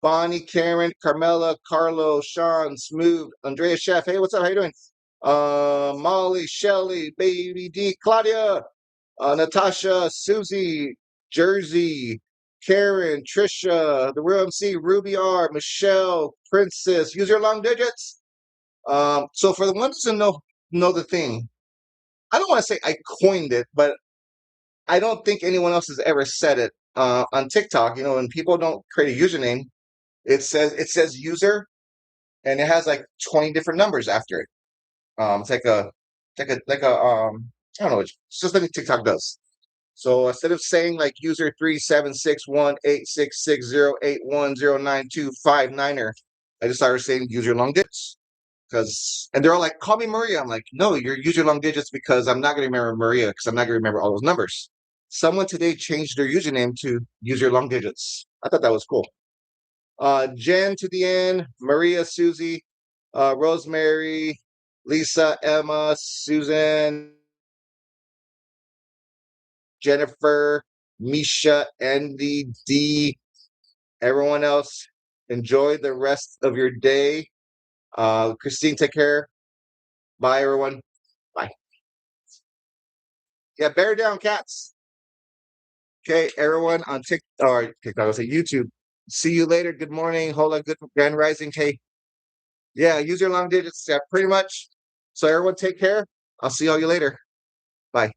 Bonnie, Karen, Carmela, Carlo, Sean, Smooth, Andrea Chef. Hey, what's up? How you doing? Molly, Shelly, Baby D, Claudia, Natasha, Susie, Jersey, Karen, Trisha, the Real MC, Ruby R, Michelle, Princess. Use your long digits. So for the ones who know the thing, I don't want to say I coined it, but I don't think anyone else has ever said it on TikTok. You know, when people don't create a username, it says user, and it has like 20 different numbers after it. It's like a I don't know. It's just like TikTok does. So instead of saying like user 37618660810925 I just started saying use your long digits and they're all like, call me Maria. I'm like, no, you're use your long digits because I'm not going to remember Maria because I'm not going to remember all those numbers. Someone today changed their username to use your long digits. I thought that was cool. Jen to the end, Maria, Susie, Rosemary, Lisa, Emma, Susan, Jennifer, Misha, Andy, D, Everyone else, enjoy the rest of your day. Christine, take care. Bye, everyone. Bye. Yeah, bear down, cats. Okay, everyone on TikTok, I say YouTube. See you later. Good morning. Hola, good grand rising. Hey, yeah, use your long digits. Yeah, pretty much. So everyone take care. I'll see all you later. Bye.